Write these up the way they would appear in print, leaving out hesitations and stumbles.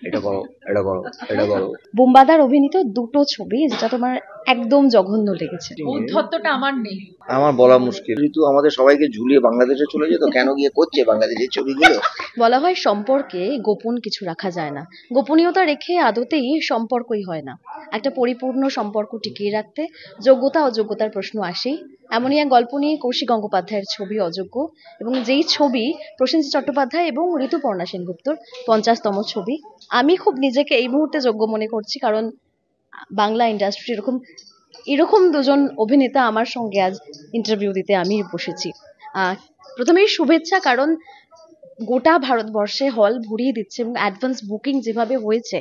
এটা করো, এটা করো, এটা করো। বুম্বাদার অভিনীত দুটো ছবি যেটা তোমার একদম জঘন্য লেগেছে। ঔদ্ধত্যটা আমার নেই। আমার বলা মুশকিল। ঋতু আমাদের সবাইকে ঝুলিয়ে বাংলাদেশে চলে যেত, কেন গিয়ে করছে বাংলাদেশের ছবিগুলো? বলা হয় সম্পর্কে গোপন কিছু রাখা যায় না, গোপনীয়তা রেখে আদতেই সম্পর্কই হয় না। একটা পরিপূর্ণ সম্পর্ক টিকিয়ে রাখতে যোগ্যতা অযোগ্যতার প্রশ্ন আসেই। এমনই এক গল্প নিয়ে কৌশিক গঙ্গোপাধ্যায়ের ছবি অযোগ্য, এবং যেই ছবি প্রসেনজিৎ চট্টোপাধ্যায় এবং ঋতুপর্ণা সেনগুপ্তর 50তম ছবি। আমি খুব নিজেকে এই মুহূর্তে যোগ্য মনে করছি, কারণ বাংলা ইন্ডাস্ট্রি এরকম এরকম দুজন অভিনেতা আমার সঙ্গে আজ ইন্টারভিউ দিতে আমি বসেছি। প্রথমেই শুভেচ্ছা, কারণ গোটা ভারতবর্ষে হল ভরিয়ে দিচ্ছে এবং অ্যাডভান্স বুকিং যেভাবে হয়েছে,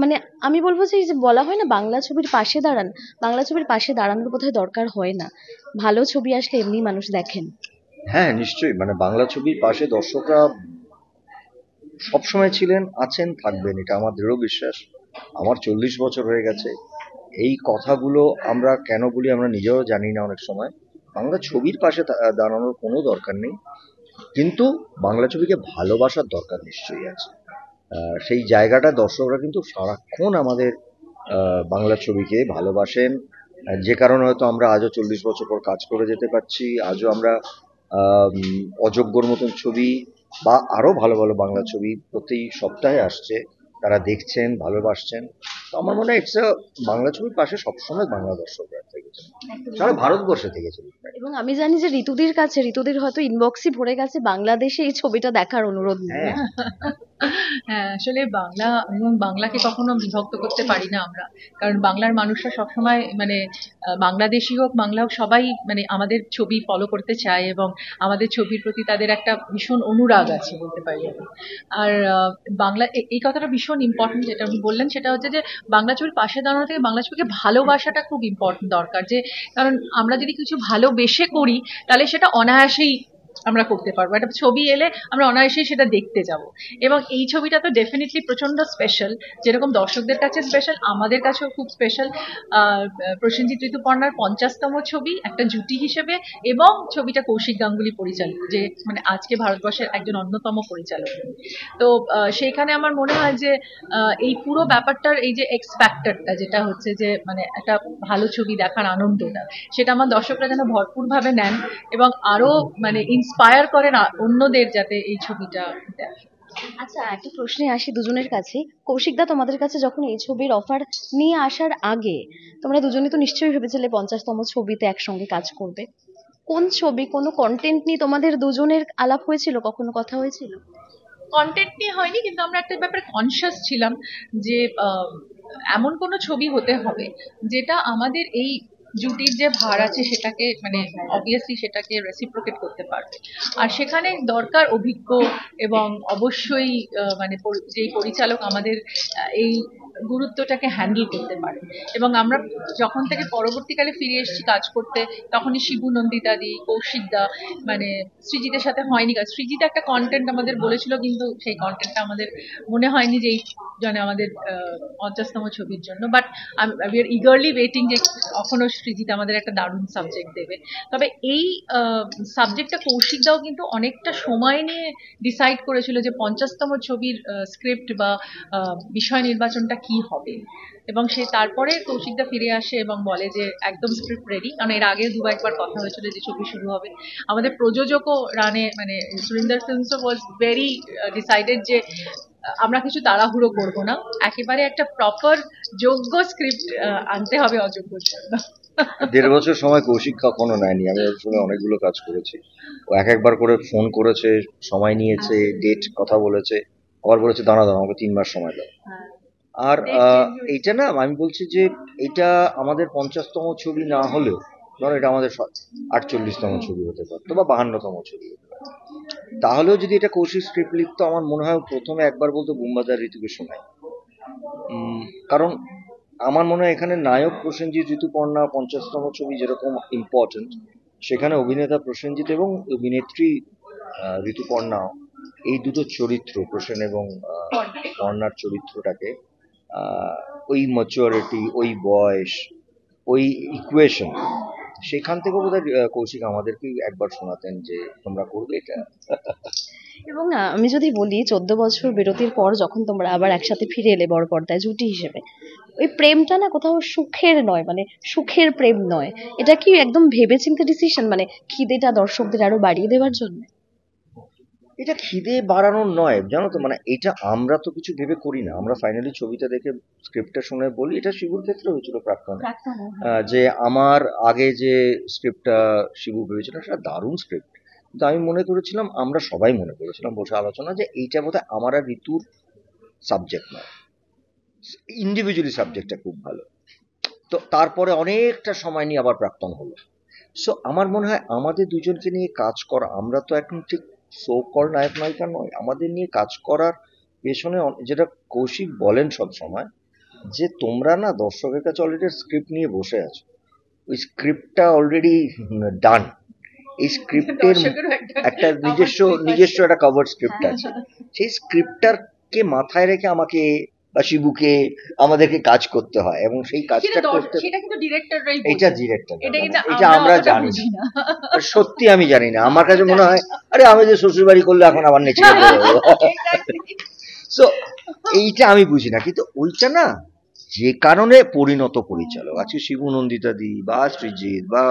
মানে আমি বলবো যে এই যে বলা হয় না বাংলা ছবির পাশে দাঁড়ান, বাংলা ছবির পাশে দাঁড়ানোর বোধহয় দরকার হয় না, ভালো ছবি আসলে এমনি মানুষ দেখেন। হ্যাঁ, নিশ্চয়ই। মানে বাংলা ছবির পাশে দর্শকরা সবসময় ছিলেন, আছেন, থাকবেন, এটা আমার দৃঢ় বিশ্বাস। আমার 40 বছর হয়ে গেছে। এই কথাগুলো আমরা কেন বলি আমরা নিজেও জানি না অনেক সময়। বাংলা ছবির পাশে দাঁড়ানোর কোনো দরকার নেই, কিন্তু বাংলা ছবিকে ভালোবাসার দরকার নিশ্চয়ই আছে। সেই জায়গাটা দর্শকরা কিন্তু সারাক্ষণ আমাদের বাংলা ছবিকে ভালোবাসেন, যে কারণে হয়তো আমরা আজও 40 বছর পর কাজ করে যেতে পারছি। আজও আমরা অযোগ্যর মতন ছবি বা আরো ভালো ভালো বাংলা ছবি প্রতি সপ্তাহে আসছে, তারা দেখছেন, ভালোবাসছেন। তো আমার মনে হয় বাংলা ছবির পাশে সবসময় বাংলা দর্শকরা থেকেছে, সারা ভারতবর্ষে থেকেছে। এবং আমি জানি যে ঋতুদের হয়তো ইনবক্সই ভরে গেছে বাংলাদেশে এই ছবিটা দেখার অনুরোধ নিয়ে। হ্যাঁ, হ্যাঁ, আসলে বাংলা এবং বাংলাকে কখনো বিভক্ত করতে পারি না আমরা, কারণ বাংলার মানুষরা সবসময় মানে বাংলাদেশি হোক বাংলা হোক সবাই মানে আমাদের ছবি ফলো করতে চায় এবং আমাদের ছবির প্রতি তাদের একটা ভীষণ অনুরাগ আছে বলতে পারি আমি। আর বাংলা এই কথাটা ভীষণ ইম্পর্টেন্ট যেটা আপনি বললেন, সেটা হচ্ছে যে বাংলা ছবির পাশে দাঁড়ানো থেকে বাংলা ছবিকে ভালোবাসাটা খুব ইম্পর্টেন্ট দরকার। যে কারণ আমরা যদি কিছু ভালোবেসে করি তাহলে সেটা অনায়াসেই আমরা করতে পারবো, একটা ছবি এলে আমরা অনায়াসেই সেটা দেখতে যাব। এবং এই ছবিটা তো ডেফিনেটলি প্রচন্ড স্পেশাল, যেরকম দর্শকদের কাছে স্পেশাল আমাদের কাছেও খুব স্পেশাল। প্রসেনজিৎ ঋতুপর্ণার 50তম ছবি একটা জুটি হিসেবে, এবং ছবিটা কৌশিক গাঙ্গুলি পরিচালিত, যে মানে আজকে ভারতবর্ষের একজন অন্যতম পরিচালক। তো সেইখানে আমার মনে হয় যে এই পুরো ব্যাপারটার এই যে এক্স ফ্যাক্টরটা যেটা হচ্ছে যে মানে একটা ভালো ছবি দেখার আনন্দটা, সেটা আমার দর্শকরা যেন ভরপুরভাবে নেন এবং আরো মানে ইন্সপায়ার করেন অন্যদের যাতে এই ছবিটা দেখে। আচ্ছা, একটা প্রশ্নে আসি দুজনের কাছে। কৌশিকদা, তোমাদের কাছে যখন এই ছবির অফার নিয়ে আসার আগে তোমরা দুজনে তো নিশ্চয়ই ভেবেছিলে 50তম ছবিতে একসঙ্গে কাজ করবে। কোন ছবি, কোনো কন্টেন্ট নিয়ে তোমাদের দুজনের আলাপ হয়েছিল, কখনো কথা হয়েছিল? কন্টেন্ট নিয়ে হয়নি, কিন্তু আমরা একটা ব্যাপারে কনসিয়াস ছিলাম যে এমন কোনো ছবি হতে হবে যেটা আমাদের এই জুটির যে ভার আছে সেটাকে মানে অবভিয়াসলি সেটাকে রেসিপ্রোকেট করতে পারবে। আর সেখানে দরকার অভিজ্ঞ এবং অবশ্যই মানে যেই পরিচালক আমাদের এই গুরুত্বটাকে হ্যান্ডেল করতে পারে। এবং আমরা যখন থেকে পরবর্তীকালে ফিরে এসেছি কাজ করতে, তখনই শিবু নন্দিতা দি, কৌশিক দা, মানে সৃজিতের সাথে হয়নি কাজ। সৃজিত একটা কন্টেন্ট আমাদের বলেছিল, কিন্তু সেই কন্টেন্টটা আমাদের মনে হয়নি যে এই মানে আমাদের 50তম ছবির জন্য। But we are eagerly waiting যে কখনো সৃজিত আমাদের একটা দারুণ সাবজেক্ট দেবে। তবে এই সাবজেক্টটা কৌশিক দাও কিন্তু অনেকটা সময় নিয়ে ডিসাইড করেছিল যে 50তম ছবির স্ক্রিপ্ট বা বিষয় নির্বাচনটা কি হবে। এবং সে তারপরে কৌশিকদা ফিরে আসে এবং বলে যে একদম স্ক্রিপ্ট রেডি, কারণ এর আগে একবার কথা হয়েছিল যে ছবি শুরু হবে। আমাদের প্রযোজকও রানে মানে Surinder films was very decided যে আমরা কিছু তাড়াহুড়ো করব না, একেবারে একটা প্রপার যোগ্য স্ক্রিপ্ট আনতে হবে অযোগ্যর জন্য। 1.5 বছর সময় কৌশিক কখনো নেয়নি। আমি ওর সঙ্গে অনেকগুলো কাজ করেছি। ও একবার করে ফোন করেছে, সময় নিয়েছে, ডেট কথা বলেছে, আবার বলেছে দাঁড়া দাঁড়া আমাকে 3 মাস সময় দাও। আর এইটা না, আমি বলছি যে এটা আমাদের 50তম ছবি না হলেও ধরো এটা আমাদের 48তম ছবি হতে পারতো বা 52তম ছবি হতে পারতো। তাহলেও যদি এটা কৌশিক স্ক্রিপ্ট লিখতো, আমার মনে হয় প্রথমে একবার বলতো বুম্বাদার ঋতুকে শোনাই। কারণ আমার মনে হয় এখানে নায়ক প্রসেনজিৎ ঋতুপর্ণা 50তম ছবি যেরকম ইম্পর্টেন্ট, সেখানে অভিনেতা প্রসেনজিৎ এবং অভিনেত্রী ঋতুপর্ণা, এই দুটো চরিত্র প্রসেন এবং পর্ণার চরিত্রটাকে ওই ম্যাচুরিটি, ওই বয়স, ওই ইকুয়েশন সেখান থেকে বোধহয় কৌশিক আমাদেরকে একবার শোনাতেন যে তোমরা করবে এটা। এবং আমি যদি বলি 14 বছর বিরতির পর যখন তোমরা আবার একসাথে ফিরে এলে বড় পর্দায় জুটি হিসেবে, ওই প্রেমটা না কোথাও সুখের নয়, মানে সুখের প্রেম নয়। এটা কি একদম ভেবেচিন্তে ডিসিশন, মানে খিদেটা দর্শকদের আরো বাড়িয়ে দেওয়ার জন্য? এটা খিদে বাড়ানোর নয়, জানো তো, মানে এটা আমরা তো কিছু ভেবে করি না, আমরা ফাইনালি ছবিটা দেখে স্ক্রিপ্টটা শুনে বলি। এটা শিবুর ক্ষেত্রে হয়েছিল প্রাক্তনে, যে আমার আগে যে স্ক্রিপ্টটা শিবু ভেবেছিল সেটা দারুণ স্ক্রিপ্ট, কিন্তু আমি মনে করেছিলাম, আমরা সবাই মনে করেছিলাম বসে আলোচনা, যে এইটা বোধহয় আমার আর ঋতুর সাবজেক্ট নয়, ইন্ডিভিজুয়ালি সাবজেক্টটা খুব ভালো। তো তারপরে অনেকটা সময় নিয়ে আবার প্রাক্তন হলো। সো আমার মনে হয় আমাদের দুজনকে নিয়ে কাজ করা, আমরা তো এখন ঠিক সো কল নায়ক নায়িকা নয়, আমাদের নিয়ে কাজ করার পেছনে যেটা কৌশিক বলেন সব সময়, যে তোমরা না দর্শকের কাছে অলরেডি স্ক্রিপ্ট নিয়ে বসে আছো, ওই স্ক্রিপ্টটা অলরেডি ডান। এই স্ক্রিপ্টের একটা নিজস্ব একটা কভার স্ক্রিপ্ট আছে, সেই স্ক্রিপ্টটাকে মাথায় রেখে আমাকে বা শিবুকে আমাদেরকে কাজ করতে হয়, এবং সেই কাজটা করতে সেটা কিন্তু ডিরেক্টররাই এটা ডিরেক্টর, এটা আমরা জানি না, সত্যি আমি জানি না। আমার কাছে মনে হয় আরে আমি যে শ্বশুর বাড়ি করলে এখন আবার নেচে সো এইটা আমি বুঝি না, কিন্তু ওইটা না যে কারণে পরিণত পরিচালক আজকে শিবু নন্দিতা দি বা সৃজিত বা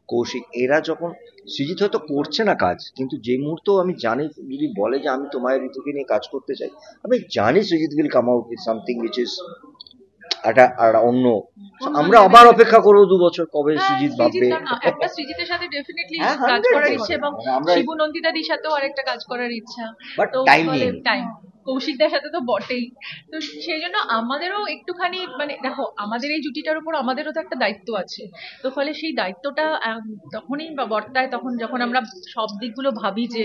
কৌশিক, এরা যখন, সৃজিত হয়তো করছে না কাজ, কিন্তু যে মুহূর্তে আমি জানি, যদি বলে যে আমি তোমায় ঋতুকে নিয়ে কাজ করতে চাই, আমি জানি Srijit will come out with something which is একটা অন্য। আমরা আবার অপেক্ষা করবো 2 বছর কবে সৃজিত ভাববে। একটা সৃজিতের সাথে ডেফিনেটলি কাজ করার ইচ্ছে, এবং শিবু নন্দিতাদির সাথেও আরেকটা কাজ করার ইচ্ছা, বাট টাইম কৌশিকদার সাথে তো বটেই। তো সেই জন্য আমাদেরও একটুখানি, মানে দেখো আমাদের এই জুটিটার উপর আমাদেরও তো একটা দায়িত্ব আছে। তো ফলে সেই দায়িত্বটা তখনই বর্তায় তখন যখন আমরা সব দিকগুলো ভাবি যে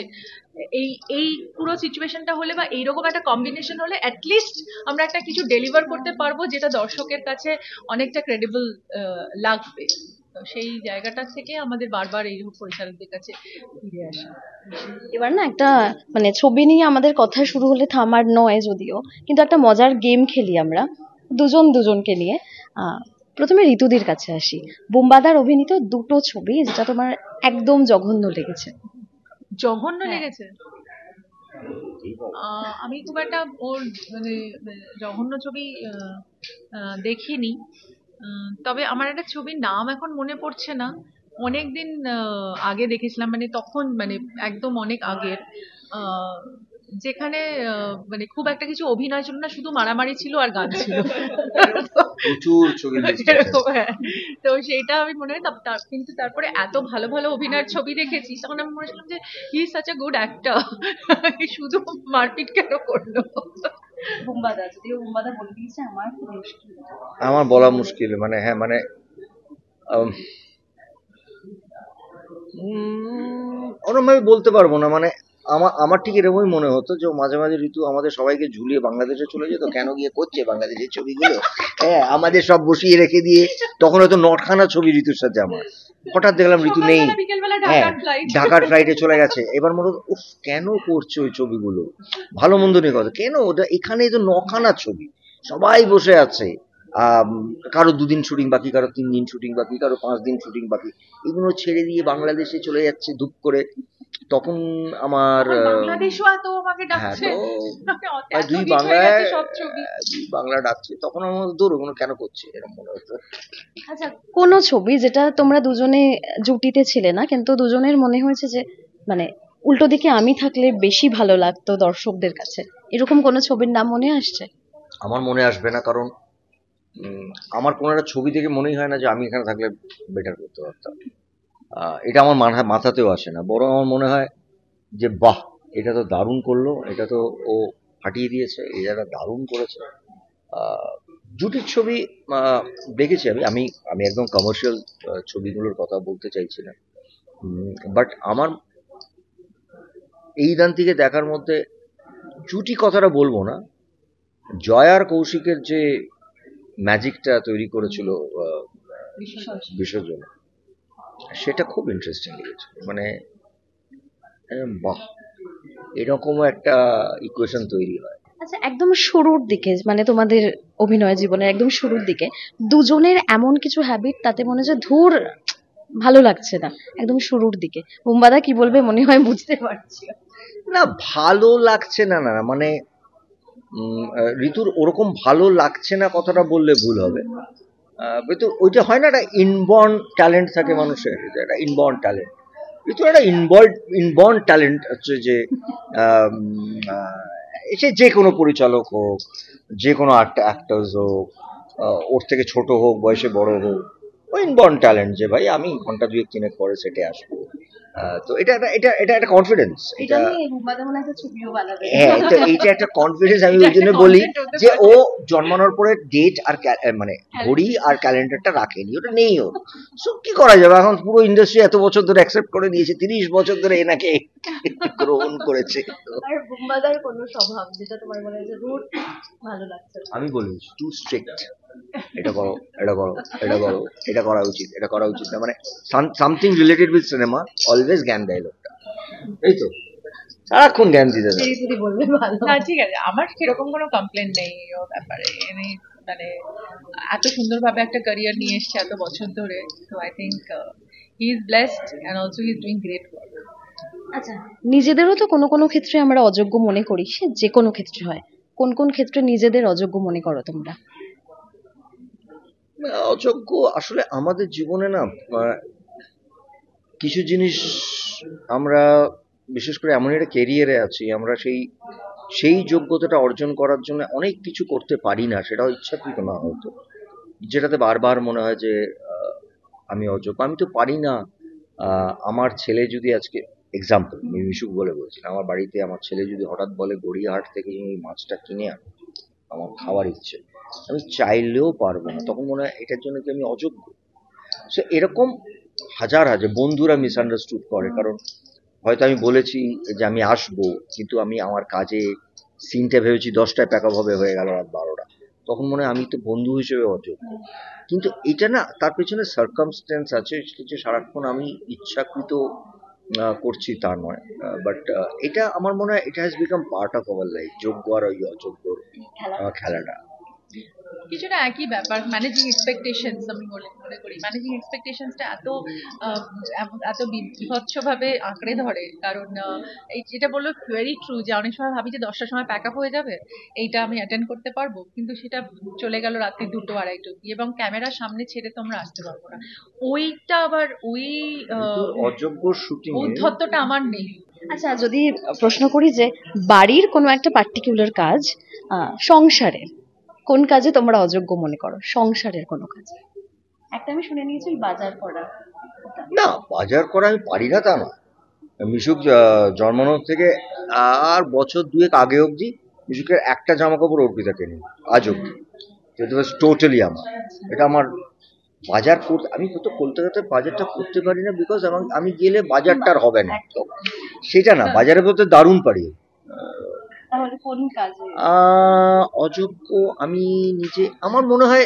এই এই পুরো সিচুয়েশনটা হলে বা এইরকম একটা কম্বিনেশন হলে অ্যাটলিস্ট আমরা একটা কিছু ডেলিভার করতে পারবো যেটা দর্শকের কাছে অনেকটা ক্রেডিবল লাগবে। তো সেই জায়গাটা থেকে আমাদের বারবার এইরকম পরিচালকদের কাছে ফিরে আসা। এবার না একটা মানে ছবি নিয়ে আমাদের কথা শুরু হলে থামার নয় যদিও, কিন্তু একটা মজার গেম খেলি আমরা দুজনকে নিয়ে। প্রথমে ঋতুদির কাছে আসি। বুম্বাদার অভিনীত 2টো ছবি যেটা তোমার একদম জঘন্য লেগেছে। জঘন্য লেগেছে? আমি খুব একটা ওর মানে জঘন্য ছবি দেখিনি। তবে আমার একটা ছবির নাম এখন মনে পড়ছে না, অনেকদিন আগে দেখেছিলাম, মানে তখন মানে একদম অনেক আগের, যেখানে মানে খুব একটা কিছু অভিনয় ছিল না, শুধু মারামারি ছিল আর গান ছিল। প্রচুর ছবি তো সেইটা আমি মনে হয়, কিন্তু তারপরে এত ভালো ভালো অভিনয়ের ছবি দেখেছি, তখন আমি মনে ছিলাম যে he is such a good actor, শুধু মারপিট কেন করলো। আমার বলা মুশকিল, মানে হ্যাঁ, মানে ওরম ভাবে বলতে পারবো না, মানে আমার ঠিক এরকমই মনে হতো যে মাঝে মাঝে ঋতু আমাদের সবাইকে ঝুলিয়ে বাংলাদেশে চলে যেত, কেন গিয়ে করছে বাংলাদেশের ছবিগুলো, হ্যাঁ আমাদের সব বসিয়ে রেখে দিয়ে। তখন হয়তো 9খানা ছবি ঋতুর সাথে আমার, হঠাৎ দেখলাম ঋতু নেই, হ্যাঁ ঢাকার ফ্লাইটে চলে গেছে। এবার মনে হতো উফ কেন করছে ওই ছবিগুলো, ভালো মন্দ নেই কথা, কেন ওটা এখানে তো 9খানা ছবি, সবাই বসে আছে, কারো 2 দিন শুটিং বাকি, কারো 3 দিন শুটিং বাকি, কারো 5 দিন শুটিং বাকি, এগুলো ছেড়ে দিয়ে বাংলাদেশে চলে যাচ্ছে ধুপ করে। তখন আমার দুই বাংলা ডাকছে, তখন আমার দৌড় ওগুলো কেন করছে এরকম মনে হতো। আচ্ছা, কোন ছবি যেটা তোমরা দুজনে জুটিতে ছিলে না, কিন্তু দুজনের মনে হয়েছে যে মানে উল্টো দিকে আমি থাকলে বেশি ভালো লাগতো দর্শকদের কাছে, এরকম কোন ছবির নাম মনে আসছে? আমার মনে আসবে না, কারণ আমার কোনো একটা ছবি দেখে মনেই হয় না যে আমি এখানে থাকলে বেটার করতে পারতাম। এটা আমার মাথাতেও আসে না, বরং আমার মনে হয় যে বাহ এটা তো দারুণ করলো, এটা তো ও ফাটিয়ে দিয়েছে, এই জায়গা দারুণ করেছে। জুটির ছবি দেখেছি আমি আমি একদম কমার্শিয়াল ছবিগুলোর কথা বলতে চাইছি না, বাট আমার এই দান থেকে দেখার মধ্যে জুটি কথাটা বলবো না, জয় আর কৌশিকের যে ম্যাজিকটা তৈরি করেছিল বিসর্জন, সেটা খুব ইন্টারেস্টিং লেগেছে। মানে বাহ এরকমও একটা ইকুয়েশন তৈরি হয়। আচ্ছা, একদম শুরুর দিকে মানে তোমাদের অভিনয় জীবনের একদম শুরুর দিকে দুজনের এমন কিছু হ্যাবিট তাতে মনে হচ্ছে ধুর ভালো লাগছে না একদম শুরুর দিকে। বুম্বাদা কি বলবে মনে হয় বুঝতে পারছি। না, ভালো লাগছে না, না মানে ঋতুর ওরকম ভালো লাগছে না কথাটা বললে ভুল হবে। কিন্তু ওইটা হয় না, একটা ইনবর্ন ট্যালেন্ট থাকে মানুষের, একটা ইনবর্ন ট্যালেন্ট। ঋতুর একটা ইনবর্ন ট্যালেন্ট হচ্ছে যে আম, আহ, সে যে কোনো পরিচালক হোক, যে কোনো অ্যাক্টার্স হোক, ওর থেকে ছোট হোক বয়সে বড় হোক, ও ইনবর্ন ট্যালেন্ট যে ভাই আমি ঘন্টা দুয়েক তিনেক পরে সেটে আসবো। তো এটা একটা কনফিডেন্স, এটা এটা নিয়ে বুম্বাদা মনে হয় একটা ছবিও বানাবে। হ্যাঁ, এইটা একটা কনফিডেন্স। আমি এটা ওই জন্য একটা বলি content হতে যে পারে। ও জন্মানোর পরে ডেট আর মানে ঘড়ি আর ক্যালেন্ডারটা রাখেনি, ওটা নেই ওর। সো কি করা যাবে, এখন পুরো ইন্ডাস্ট্রি এত বছর ধরে অ্যাকসেপ্ট করে নিয়েছে, 30 বছর ধরে এনাকে গ্রহণ করেছে। আর বুম্বাদার কোনো স্বভাব যেটা তোমার মনে হয় যে রুট ভালো লাগছে না? আমি বলি টু স্ট্রিক্ট, এটা করো, এটা করো, এটা করো, এটা করা উচিত, এটা করা উচিত না, মানে something related with cinema, always জ্ঞান দেয় লোকটা, এই তো সারাক্ষণ জ্ঞান দিতে থাকে। সেই যদি বলবে ভালো। না ঠিক আছে, আমার সেরকম কোনো কমপ্লেন নেই ও ব্যাপারে। মানে এত সুন্দরভাবে একটা ক্যারিয়ার নিয়ে এসছে এত বছর ধরে, তো I think he is blessed and also he is doing great work. আচ্ছা, নিজেদেরও তো কোনো কোনো ক্ষেত্রে আমরা অযোগ্য মনে করি, সে যে কোনো ক্ষেত্রে হয়। কোন কোন ক্ষেত্রে নিজেদের অযোগ্য মনে করো তোমরা? অযোগ্য আসলে আমাদের জীবনে না, কিছু জিনিস আমরা বিশেষ করে এমন একটা ক্যারিয়ারে আছি, আমরা সেই সেই যোগ্যতাটা অর্জন করার জন্য অনেক কিছু করতে পারি না, সেটাও ইচ্ছাকৃত না হয়তো, যেটাতে বারবার মনে হয় যে আমি অযোগ্য, আমি তো পারি না। আমার ছেলে যদি আজকে এক্সাম্পল আমি মিশুক বলে বলছি, আমার বাড়িতে আমার ছেলে যদি হঠাৎ বলে গড়িয়াহাট থেকে এই মাছটা কিনে আন, আমার খাওয়ার ইচ্ছে, আমি চাইলেও পারবো না, তখন মনে হয় এটার জন্য কি আমি অযোগ্য। সো এরকম হাজার হাজার বন্ধুরা মিসআন্ডারস্টুড করে, কারণ হয়তো আমি বলেছি যে আমি আসবো, কিন্তু আমি আমার কাজে সিনটা ভেবেছি 10টায় প্যাক আপ হবে, হয়ে গেল রাত 12টা, তখন মনে হয় আমি তো বন্ধু হিসেবে অযোগ্য। কিন্তু এটা না, তার পেছনে সার্কামস্টেন্স আছে, যে সারাক্ষণ আমি ইচ্ছাকৃত করছি তা নয়, বাট এটা আমার মনে হয় এটা has become part of our life, যোগ্য আর ওই অযোগ্যর খেলাটা। কিছুটা একই ব্যাপার। ম্যানেজিং এক্সপেকটেশনস আমি মনে করি ম্যানেজিং এক্সপেকটেশনসটা আহ, এত বিভৎসভাবে আঁকড়ে ধরে, কারণ এই যেটা বললো ভেরি ট্রু, যে অনেক সময় ভাবি যে 10টার সময় প্যাক আপ হয়ে যাবে, এইটা আমি অ্যাটেন্ড করতে পারবো, কিন্তু সেটা চলে গেল রাত্রি 2টো 2:30 অব্দি, এবং ক্যামেরার সামনে ছেড়ে তোমরা আসতে পারবো না। ওইটা আবার ওই অযোগ্য শুটিং ঔদ্ধত্যটা আমার নেই। আচ্ছা, যদি প্রশ্ন করি যে বাড়ির কোনো একটা পার্টিকুলার কাজ, সংসারের কোন কাজে তোমরা অযোগ্য মনে করো? সংসারের কোনো কাজ একটা আমি শুনে নিয়েছি, বাজার করা। ওটা না, বাজার করা আমি পারি না তা না। মিশুক জন্মানোর থেকে আর বছর দুয়েক আগে অবধি মিশুকের একটা জামা কাপড় অর্পিতা কেনি, আজ অব্দি। এটা টোটালি আমার, এটা আমার বাজার করতে, আমি তো কলকাতাতে বাজারটা করতে পারি না, বিকজ আমি গেলে বাজারটা আর হবে না, তো সেটা না, বাজারে করতে দারুণ পারি। তাহলে কোন কাজে অযোগ্য আমি নিজে, আমার মনে হয়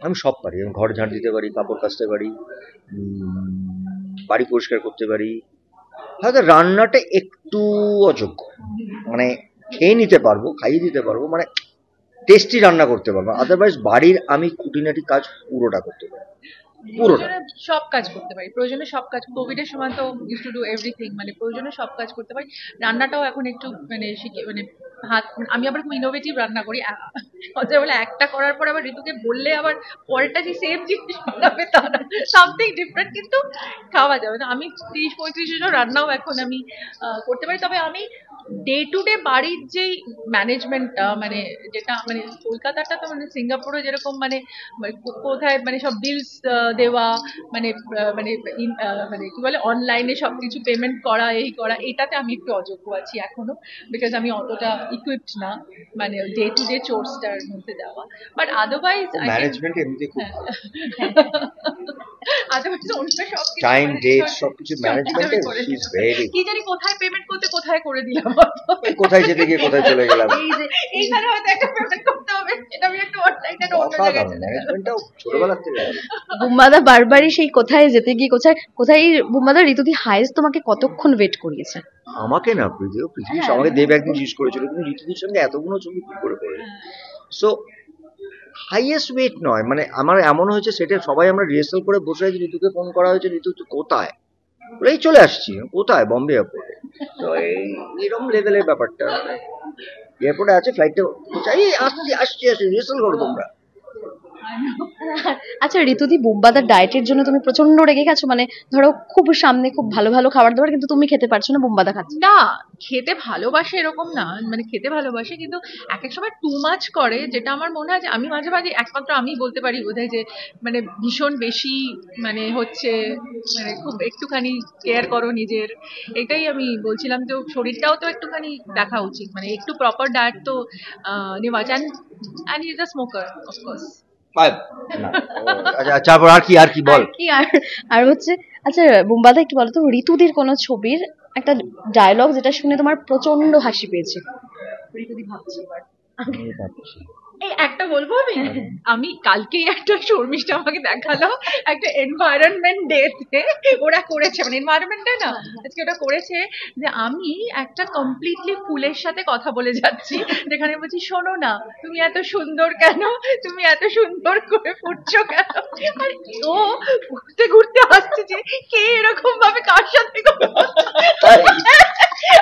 আমি সব পারি, আমি ঘর ঝাড় দিতে পারি, কাপড় কাচতে পারি, বাড়ি পরিষ্কার করতে পারি, হয়তো রান্নাটা একটু অযোগ্য, মানে খেয়ে নিতে পারবো, খাইয়ে দিতে পারবো, মানে টেস্টি রান্না করতে পারবো, আদারওয়াইজ বাড়ির আমি খুঁটিনাটি কাজ পুরোটা করতে পারি, পুরোটা। প্রয়োজনে সব কাজ করতে পারি, প্রয়োজনে সব কাজ, কোভিডের সময় তো ইউজ টু ডু এভরিথিং, মানে প্রয়োজনে সব কাজ করতে পারি। রান্নাটাও এখন একটু মানে শিখে, মানে হাত, আমি আবার খুব ইনোভেটিভ রান্না করি। সন্ধ্যাবেলা একটা করার পর আবার ঋতুকে বললে আবার পরেরটা যে সেম জিনিস বানাবে তা না, সামথিং ডিফারেন্ট, কিন্তু খাওয়া যাবে না। আমি 30-35 জন রান্নাও এখন আমি করতে পারি। তবে আমি ডে টু ডে বাড়ির যেই ম্যানেজমেন্টটা, মানে যেটা মানে কলকাতাটা তো মানে সিঙ্গাপুরে যেরকম মানে কোথায় মানে সব বিলস দেওয়া, মানে মানে কি বলে অনলাইনে সবকিছু পেমেন্ট করা, এই করা, এটাতে আমি একটু অযোগ্য আছি এখনো, বিকজ আমি অতটা ইকুইপড না মানে ডে টু ডে চোর্সটার মধ্যে যাওয়া। বাট আদারওয়াইজ ম্যানেজমেন্ট এমনিতে খুব আদারওয়াইজ অন্য সবকিছু টাইম ডেট সবকিছু ম্যানেজমেন্টে শি ইজ ভেরি, কি জানি কোথায় পেমেন্ট করতে কোথায় করে দিলাম, কোথায় যেতে গিয়ে কোথায় চলে গেলাম। এই যে এইখানে হয়তো একটা পেমেন্ট করতে হবে, এটা আমি একটা অনলাইনে অন্য জায়গায় চলে গেলাম। ম্যানেজমেন্টটাও ছোটবেলা থেকে জানি। বুম্বাদা বারবারই সেই কোথায় যেতে গিয়ে কোথায় কোথায়, বুম্বাদা ঋতুদি হায়েস্ট তোমাকে কতক্ষণ ওয়েট করিয়েছে? আমাকে না, পৃথিবী আমাকে দেব একদিন জিজ্ঞেস করেছিল তুমি ঋতুদির সঙ্গে এতগুলো ছবি কি করে করলে। সো হাইয়েস্ট ওয়েট নয়, মানে আমার এমন হয়েছে সেটা সবাই আমরা রিহার্সাল করে বসে আছি, ঋতুকে ফোন করা হয়েছে, ঋতু তুই কোথায়, বলে এই চলে আসছি। কোথায়? বম্বে এয়ারপোর্টে। তো এইরকম লেভেলের ব্যাপারটা, মানে এয়ারপোর্টে আছে, ফ্লাইটে এই আসছি আসছি আসছি, রিহার্সাল করো তোমরা। আচ্ছা ঋতুদি, বুম্বাদার ডায়েটের জন্য তুমি প্রচন্ড রেগে গেছো? মানে ধরো খুব সামনে খুব ভালো ভালো খাবার দাবার, কিন্তু তুমি খেতে পারছো না, বুম্বাদা খাচ্ছে। না, খেতে ভালোবাসে এরকম না, মানে খেতে ভালোবাসে কিন্তু এক এক সময় টু মাচ করে, যেটা আমার মনে হয় যে আমি মাঝে মাঝে একমাত্র আমি বলতে পারি বোধহয় যে মানে ভীষণ বেশি মানে হচ্ছে, মানে খুব একটুখানি কেয়ার করো নিজের। এটাই আমি বলছিলাম, তো শরীরটাও তো একটুখানি দেখা উচিত, মানে একটু প্রপার ডায়েট তো নেওয়া যায়। And is a smoker of course. না, আচ্ছা তারপর আর কি বল। কি আর হচ্ছে, আচ্ছা বুম্বাদা একটু বলো তো, ঋতুদির কোনো ছবির একটা ডায়লগ যেটা শুনে তোমার প্রচন্ড হাসি পেয়েছে। ঋতুদি ভাবছি এবার। আমি ভাবছি। এই একটা বলবো আমি কালকেই একটা শর্মিষ্ঠা আমাকে দেখালো একটা এনভায়রনমেন্ট ডে তে ওরা করেছে, মানে এনভায়রনমেন্ট ডে না, আজকে ওটা করেছে যে আমি একটা কমপ্লিটলি ফুলের সাথে কথা বলে যাচ্ছি, যেখানে বলছি শোনো না তুমি এত সুন্দর কেন, তুমি এত সুন্দর করে ফুটছো কেন, আর ও ঘুরতে ঘুরতে আসছে যে কে এরকম ভাবে কার সাথে কথা বলছে।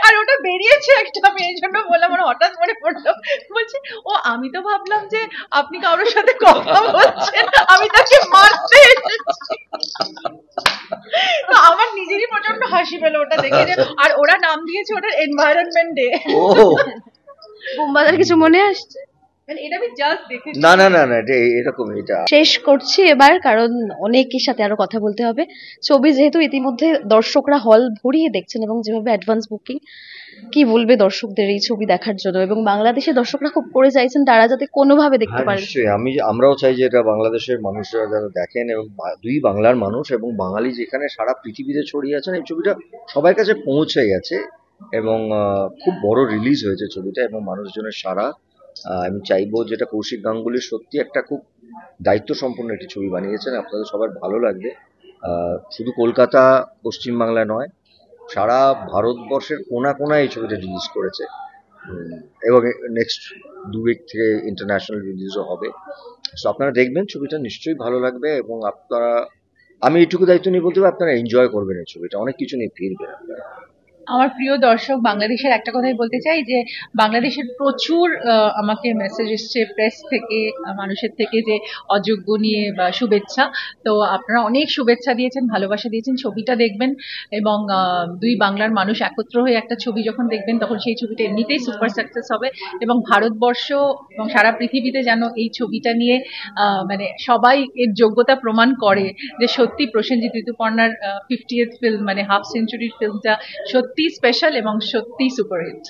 আর ওটা বেরিয়েছে একটা, আমি এই জন্য বললাম, আমার হঠাৎ মনে পড়লো, বলছে ও আমি তো ভাবলাম যে আপনি কারোর সাথে কথা বলছেন, আমি তাকে মারতে এসেছি। তো আমার নিজেরই প্রচন্ড হাসি পেলো ওটা দেখে যে, আর ওরা নাম দিয়েছে ওটার এনভায়রনমেন্ট ডে। ও বুম্বাদার কিছু মনে আসছে? মানে এটা আমি জাস্ট দেখেছি। না না না না, এটা এরকম, এটা শেষ করছি এবার, কারণ অনেকের সাথে আরো কথা বলতে হবে। ছবি যেহেতু ইতিমধ্যে দর্শকরা হল ভরিয়ে দেখছেন, এবং যেভাবে অ্যাডভান্স বুকিং, কি বলবে দর্শকদের এই ছবি দেখার জন্য, এবং বাংলাদেশের দর্শকরা খুব করে চাইছেন তারা যাতে কোনোভাবে দেখতে হ্যাঁ পারেন। নিশ্চয়ই, আমরাও চাই যে এটা বাংলাদেশের মানুষরা যারা দেখেন, এবং দুই বাংলার মানুষ এবং বাঙালি যেখানে সারা পৃথিবীতে ছড়িয়ে আছেন, এই ছবিটা সবার কাছে পৌঁছে গেছে, এবং খুব বড় রিলিজ হয়েছে ছবিটা, এবং মানুষজনের সারা আমি চাইবো যেটা কৌশিক গাঙ্গুলি সত্যি একটা খুব দায়িত্ব সম্পন্ন একটি ছবি বানিয়েছেন, আপনাদের সবার ভালো লাগবে। শুধু কলকাতা পশ্চিমবাংলা নয়, সারা ভারতবর্ষের কোনা কোনায় এই ছবিটা রিলিজ করেছে, এবং নেক্সট 2 উইক থেকে ইন্টারন্যাশনাল রিলিজও হবে। সো আপনারা দেখবেন, ছবিটা নিশ্চয়ই ভালো লাগবে, এবং আপনারা, আমি এইটুকু দায়িত্ব নিয়ে বলতে পারি, আপনারা এনজয় করবেন এই ছবিটা, অনেক কিছু নিয়ে ফিরবেন আপনারা। আমার প্রিয় দর্শক, বাংলাদেশের একটা কথাই বলতে চাই যে বাংলাদেশের প্রচুর আমাকে মেসেজ এসছে প্রেস থেকে, মানুষের থেকে, যে অযোগ্য নিয়ে বা শুভেচ্ছা। তো আপনারা অনেক শুভেচ্ছা দিয়েছেন, ভালোবাসা দিয়েছেন, ছবিটা দেখবেন, এবং দুই বাংলার মানুষ একত্র হয়ে একটা ছবি যখন দেখবেন তখন সেই ছবিটা এমনিতেই সুপার সাকসেস হবে, এবং ভারতবর্ষ এবং সারা পৃথিবীতে যেন এই ছবিটা নিয়ে মানে সবাই এর যোগ্যতা প্রমাণ করে যে সত্যি প্রসেনজিৎ ঋতুপর্ণার 50th ফিল্ম, মানে হাফ সেঞ্চুরির ফিল্মটা সত্যি স্পেশাল এবং সত্যি সুপারহিট।